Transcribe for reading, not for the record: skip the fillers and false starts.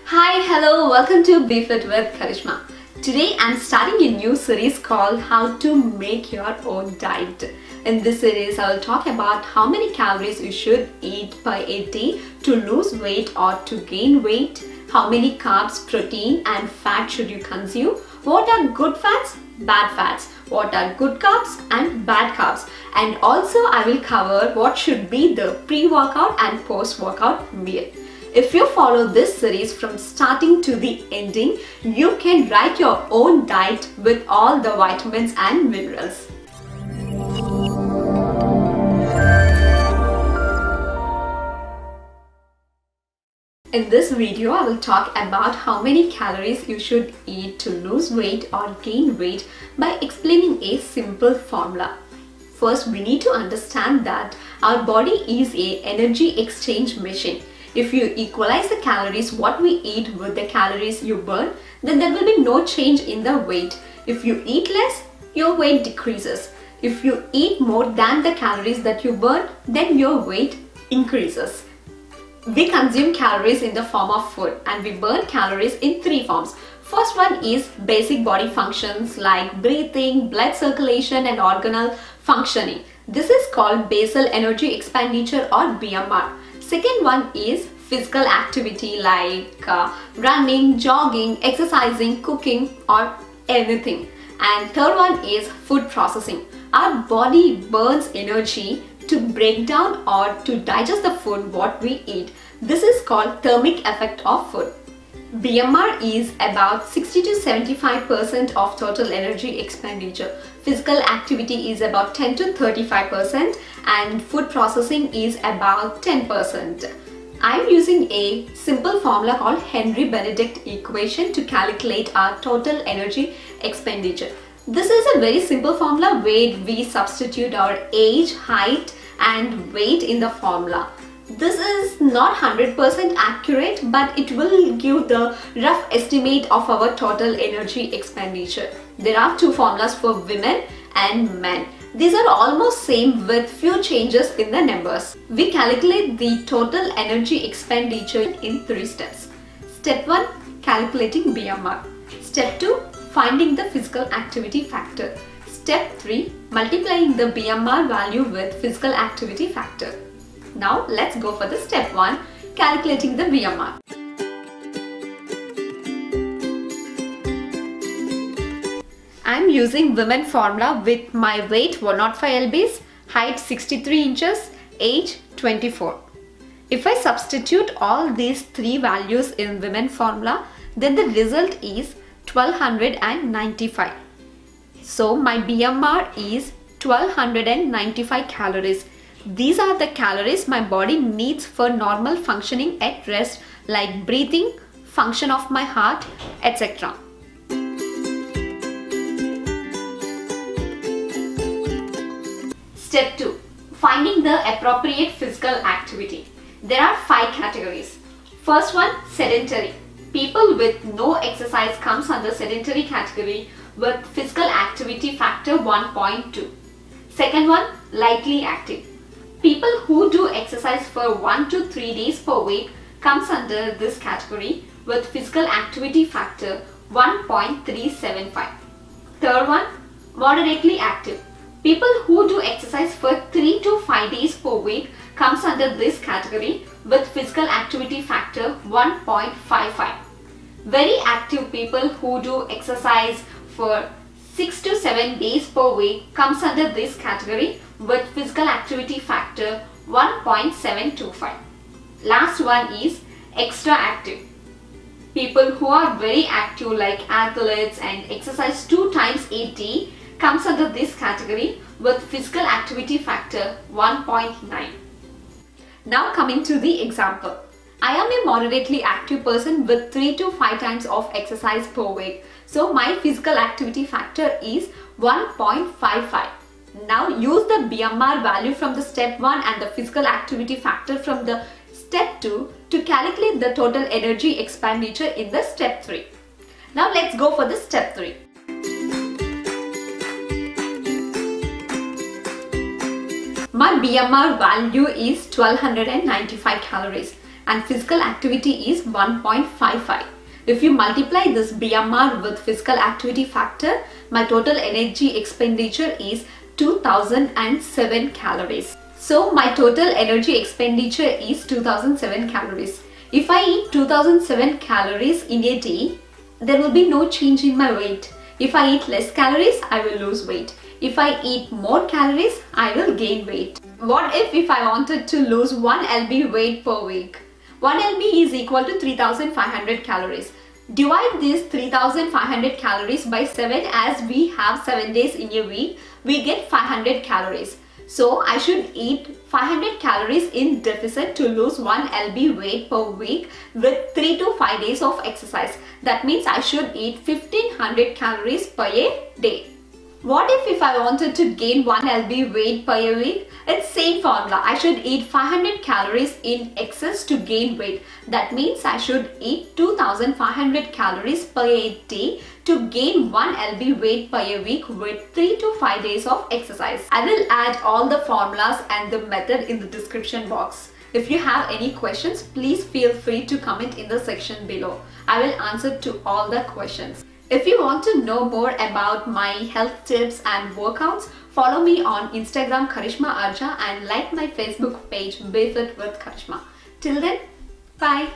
Hi, hello, welcome to BeFit with Karishma. Today I'm starting a new series called How to Make Your Own Diet. In this series, I will talk about how many calories you should eat per a day to lose weight or to gain weight, how many carbs, protein and fat should you consume, what are good fats, bad fats, what are good carbs and bad carbs, and also I will cover what should be the pre-workout and post-workout meal. If you follow this series from starting to the ending, you can write your own diet with all the vitamins and minerals. In this video, I will talk about how many calories you should eat to lose weight or gain weight by explaining a simple formula. First, we need to understand that our body is an energy exchange machine. If you equalize the calories what we eat with the calories you burn, then there will be no change in the weight. If you eat less, your weight decreases. If you eat more than the calories that you burn, then your weight increases. We consume calories in the form of food and we burn calories in three forms. First one is basic body functions like breathing, blood circulation and organal functioning. This is called basal energy expenditure or BMR. Second one is physical activity like running, jogging, exercising, cooking or anything. And third one is food processing. Our body burns energy to break down or to digest the food what we eat. This is called thermic effect of food. BMR is about 60 to 75% of total energy expenditure. Physical activity is about 10 to 35% and food processing is about 10%. I am using a simple formula called Henry Benedict equation to calculate our total energy expenditure. This is a very simple formula where we substitute our age, height and weight in the formula. This is not 100% accurate, but it will give the rough estimate of our total energy expenditure. There are two formulas for women and men. These are almost same with few changes in the numbers. We calculate the total energy expenditure in three steps. Step 1, calculating BMR. Step 2, finding the physical activity factor. Step 3, multiplying the BMR value with physical activity factor. Now let's go for the step 1, calculating the BMR. I am using women formula with my weight 105 lbs, height 63 inches, age 24. If I substitute all these three values in women formula, then the result is 1295. So my BMR is 1295 calories. These are the calories my body needs for normal functioning at rest like breathing, function of my heart, etc. Step 2. Finding the appropriate physical activity. There are 5 categories. First one, sedentary. People with no exercise comes under sedentary category with physical activity factor 1.2. Second one, lightly active. People who do exercise for 1 to 3 days per week comes under this category with physical activity factor 1.375. Third one, moderately active. People who do exercise for 3 to 5 days per week comes under this category with physical activity factor 1.55. Very active people who do exercise for 6 to 7 days per week comes under this category with physical activity factor 1.725. Last one is extra active. People who are very active like athletes and exercise 2 times a day comes under this category with physical activity factor 1.9. Now coming to the example. I am a moderately active person with 3 to 5 times of exercise per week. So my physical activity factor is 1.55. Now use the BMR value from the step 1 and the physical activity factor from the step 2 to calculate the total energy expenditure in the step 3. Now let's go for the step 3. My BMR value is 1295 calories and physical activity is 1.55. If you multiply this BMR with physical activity factor, my total energy expenditure is 2007 calories. So my total energy expenditure is 2007 calories. If I eat 2007 calories in a day, there will be no change in my weight. If I eat less calories, I will lose weight. If I eat more calories, I will gain weight. What if I wanted to lose 1 lb weight per week? 1 lb is equal to 3500 calories. Divide these 3500 calories by 7 as we have 7 days in a week, we get 500 calories. So I should eat 500 calories in deficit to lose 1 lb weight per week with 3 to 5 days of exercise. That means I should eat 1500 calories per day. What if I wanted to gain 1 lb weight per week? It's same formula. I should eat 500 calories in excess to gain weight. That means I should eat 2500 calories per day to gain 1 lb weight per week with 3 to 5 days of exercise. I will add all the formulas and the method in the description box. If you have any questions, please feel free to comment in the section below. I will answer to all the questions. If you want to know more about my health tips and workouts, follow me on Instagram Karishma Arja and like my Facebook page BeFit with Karishma. Till then, bye.